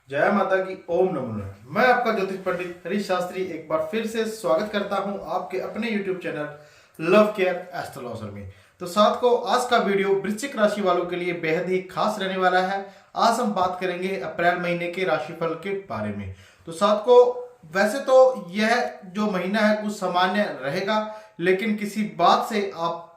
जय माता की। ओम नमो नारायण। मैं आपका ज्योतिष पंडित हरीश शास्त्री एक बार फिर से स्वागत करता हूं आपके अपने YouTube channel love care astrologer में। तो साथ को आज का वीडियो वृश्चिक राशि वालों के लिए बेहद ही खास रहने वाला है। आज हम बात करेंगे अप्रैल महीने के राशिफल के बारे में। तो साथ को वैसे तो यह जो महीना है कुछ सामान्य रहेगा, लेकिन किसी बात से आप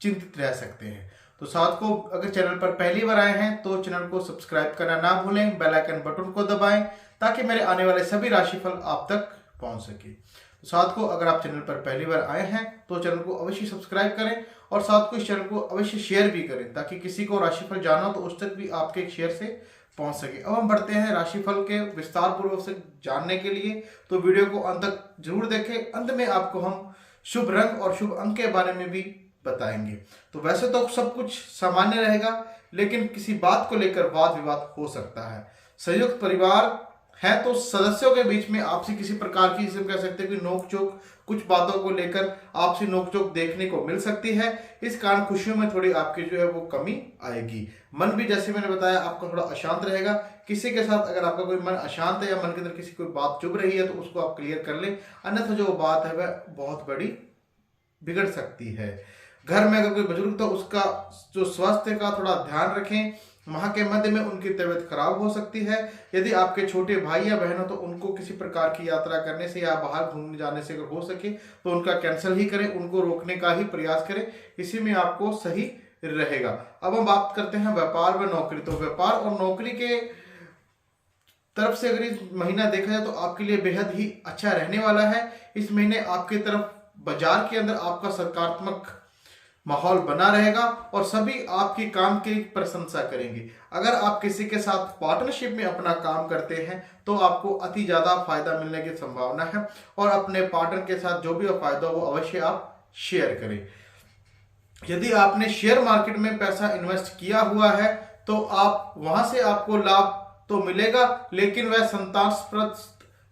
चिंतित रह सकते हैं। तो साथ को अगर चैनल पर पहली बार आए हैं तो चैनल को सब्सक्राइब करना ना भूलें, बेल आइकन बटन को दबाएं ताकि मेरे आने वाले सभी राशिफल आप तक पहुंच सके। तो साथ को अगर आप चैनल पर पहली बार आए हैं तो चैनल को अवश्य सब्सक्राइब करें और साथ को इस चैनल को अवश्य शेयर भी करें ताकि किसी को राशिफल जाना हो तो उस तक भी आपके एक शेयर से पहुंच सके। अब हम बढ़ते हैं राशिफल के विस्तार पूर्वक से जानने के लिए, तो वीडियो को अंत तक जरूर देखें। अंत में आपको हम शुभ रंग और शुभ अंक के बारे में भी बताएंगे। तो वैसे तो सब कुछ सामान्य रहेगा, लेकिन किसी बात को लेकर वाद विवाद हो सकता है। संयुक्त परिवार है तो सदस्यों के बीच में आपसी किसी प्रकार की, जिसे कह सकते हैं कि नोक चोक, कुछ बातों को लेकर आपसी नोक चोक देखने को मिल सकती है। इस कारण खुशियों में थोड़ी आपकी जो है वो कमी आएगी। मन भी जैसे मैंने बताया आपका थोड़ा अशांत रहेगा। किसी के साथ अगर आपका कोई मन अशांत है या मन के अंदर किसी कोई बात चुभ रही है तो उसको आप क्लियर कर लें, अन्यथा जो बात है वह बहुत बड़ी बिगड़ सकती है। घर में अगर कोई बुजुर्ग तो उसका जो स्वास्थ्य का थोड़ा ध्यान रखें। माह के मध्य में उनकी तबीयत खराब हो सकती है। यदि आपके छोटे भाई या बहन हो तो उनको किसी प्रकार की यात्रा करने से या बाहर घूमने जाने से अगर हो सके तो उनका कैंसिल ही करें, उनको रोकने का ही प्रयास करें। इसी में आपको सही रहेगा। अब हम बात करते हैं व्यापार व नौकरी। तो व्यापार और नौकरी के तरफ से अगर इस महीना देखा जाए तो आपके लिए बेहद ही अच्छा रहने वाला है। इस महीने आपके तरफ बाजार के अंदर आपका सकारात्मक माहौल बना रहेगा और सभी आपकी काम की प्रशंसा करेंगे। अगर आप किसी के साथ पार्टनरशिप में अपना काम करते हैं तो आपको अति ज्यादा फायदा मिलने की संभावना है और अपने पार्टनर के साथ जो भी फायदा हो वो अवश्य आप शेयर करें। यदि आपने शेयर मार्केट में पैसा इन्वेस्ट किया हुआ है तो आप वहां से आपको लाभ तो मिलेगा, लेकिन वह संतानप्रद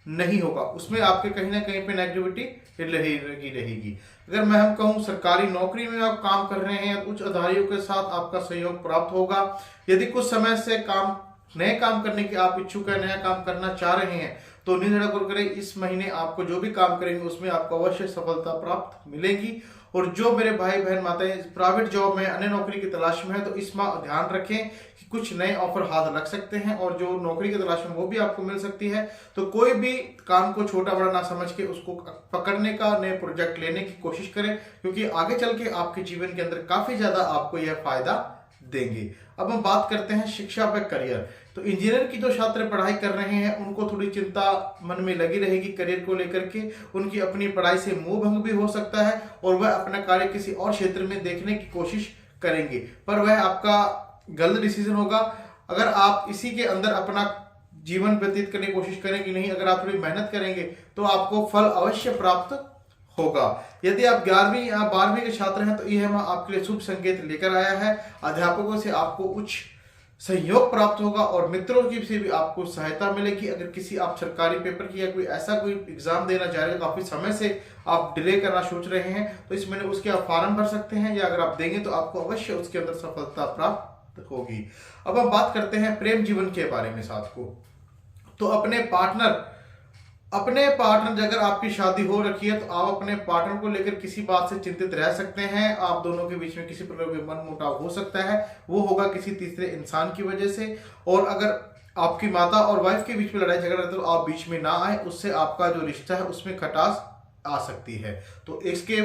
नहीं होगा। उसमें आपके कहीं ना कहीं पे नेगेटिविटी रहेगी। अगर मैं हम कहूं सरकारी नौकरी में आप काम कर रहे हैं, उच्च अधिकारियों के साथ आपका सहयोग प्राप्त होगा। यदि कुछ समय से नए काम करने की आप इच्छुक है, नया काम करना चाह रहे हैं तो निधड़क करें। इस महीने आपको जो भी काम करेंगे उसमें आपको अवश्य सफलता प्राप्त मिलेगी। और जो मेरे भाई बहन माताएं प्राइवेट जॉब में, अन्य नौकरी की तलाश में है तो इसमें ध्यान रखें कि कुछ नए ऑफर हाथ रख सकते हैं और जो नौकरी की तलाश में वो भी आपको मिल सकती है। तो कोई भी काम को छोटा बड़ा ना समझ के उसको पकड़ने का, नए प्रोजेक्ट लेने की कोशिश करें, क्योंकि आगे चल के आपके जीवन के अंदर काफी ज्यादा आपको यह फायदा देंगे। अब हम बात करते हैं शिक्षा व करियर। तो इंजीनियर की जो छात्र पढ़ाई कर रहे हैं उनको थोड़ी चिंता मन में लगी रहेगी करियर को लेकर के। उनकी अपनी पढ़ाई से मोह भंग भी हो सकता है और वह अपना कार्य किसी और क्षेत्र में देखने की कोशिश करेंगे, पर वह आपका गलत डिसीजन होगा। अगर आप इसी के अंदर अपना जीवन व्यतीत करने की कोशिश करें कि नहीं, अगर आप थोड़ी मेहनत करेंगे तो आपको फल अवश्य प्राप्त होगा। यदि आप 11वीं या 12वीं के छात्र हैं तो यह आपके लिए शुभ संकेत लेकर आया है। अध्यापकों से आपको उच्च सहयोग प्राप्त होगा और मित्रों की से भी आपको सहायता मिलेगी। अगर किसी आप सरकारी पेपर की या कोई ऐसा कोई एग्जाम देना चाह रहे हैं, काफी समय से आप डिले करना सोच रहे हैं तो इस महीने उसके आप फॉर्म भर सकते हैं, या अगर आप देंगे तो आपको अवश्य उसके अंदर सफलता प्राप्त होगी। अब हम बात करते हैं प्रेम जीवन के बारे में। साथ को तो अपने पार्टनर अगर आपकी शादी हो रखी है तो आप अपने पार्टनर को लेकर किसी बात से चिंतित रह सकते हैं। आप दोनों के बीच में किसी प्रकार का मनमुटाव हो सकता है, वो होगा किसी तीसरे इंसान की वजह से। और अगर आपकी माता और वाइफ के बीच में लड़ाई झगड़ा है तो आप बीच में ना आए, उससे आपका जो रिश्ता है उसमें खटास आ सकती है। तो इसके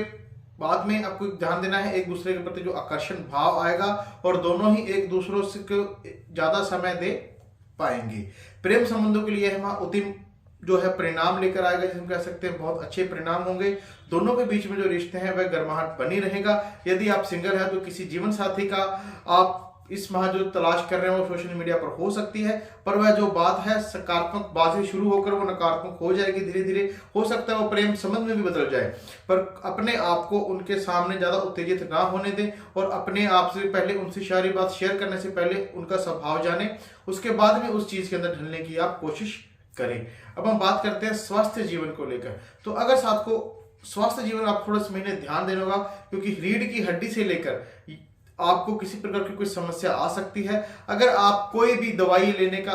बाद में आपको ध्यान देना है, एक दूसरे के प्रति जो आकर्षण भाव आएगा और दोनों ही एक दूसरों से ज्यादा समय दे पाएंगे। प्रेम संबंधों के लिए हम उद्यम जो है परिणाम लेकर आएगा, जिसमें कह सकते हैं बहुत अच्छे परिणाम होंगे। दोनों के बीच में जो रिश्ते हैं वह गर्माहट बनी रहेगा। यदि आप सिंगल है तो किसी जीवन साथी का आप इस माह जो तलाश कर रहे हैं वो सोशल मीडिया पर हो सकती है, पर वह जो बात है सकारात्मक बात से शुरू होकर वो नकारात्मक हो जाएगी। धीरे धीरे हो सकता है वो प्रेम संबंध में भी बदल जाए, पर अपने आप को उनके सामने ज्यादा उत्तेजित ना होने दें और अपने आप से पहले उनसे सारी बात शेयर करने से पहले उनका स्वभाव जाने, उसके बाद में उस चीज के अंदर ढलने की आप कोशिश करें। अब हम बात करते हैं स्वास्थ्य जीवन को लेकर। तो अगर साथ को स्वास्थ्य जीवन आप थोड़ा इस महीने ध्यान देना होगा, क्योंकि रीढ़ की हड्डी से लेकर आपको किसी प्रकार की कोई समस्या आ सकती है। अगर आप कोई भी दवाई लेने का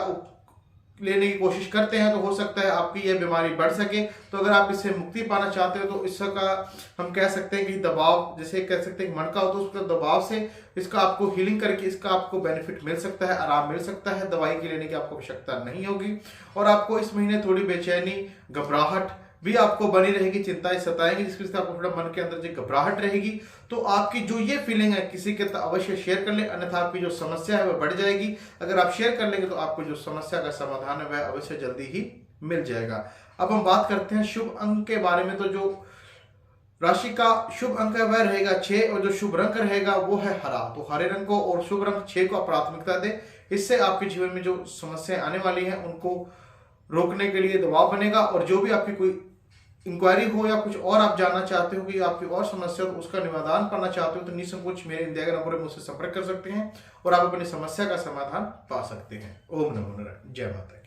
लेने की कोशिश करते हैं तो हो सकता है आपकी यह बीमारी बढ़ सके। तो अगर आप इससे मुक्ति पाना चाहते हो तो इसका हम कह सकते हैं कि दबाव, जैसे कह सकते हैं मणका हो तो उसका दबाव से इसका आपको हीलिंग करके इसका आपको बेनिफिट मिल सकता है, आराम मिल सकता है। दवाई की लेने की आपको आवश्यकता नहीं होगी। और आपको इस महीने थोड़ी बेचैनी, घबराहट भी आपको बनी रहेगी, चिंताएं सताएंगी, जिसकी वजह से आपको थोड़ा मन के अंदर जो घबराहट रहेगी। तो आपकी जो ये फीलिंग है किसी के अवश्य शेयर कर ले, अन्यथा आपकी जो समस्या है वह बढ़ जाएगी। अगर आप शेयर कर लेंगे तो आपको जो समस्या का समाधान है वह अवश्य जल्दी ही मिल जाएगा। अब हम बात करते हैं शुभ अंक के बारे में। तो जो राशि का शुभ अंक है वह रहेगा 6 और जो शुभ रंग रहेगा वो है हरा। तो हरे रंग को और शुभ रंग 6 को प्राथमिकता दे। इससे आपके जीवन में जो समस्याएं आने वाली हैं उनको रोकने के लिए दबाव बनेगा। और जो भी आपकी कोई इंक्वायरी हो या कुछ और आप जानना चाहते हो कि आपकी और समस्या हो, उसका निवारण पाना चाहते हो तो निसंकोच मेरे दिए गए नंबर पर मुझसे संपर्क कर सकते हैं और आप अपनी समस्या का समाधान पा सकते हैं। ओम नमो नारायण। जय माता।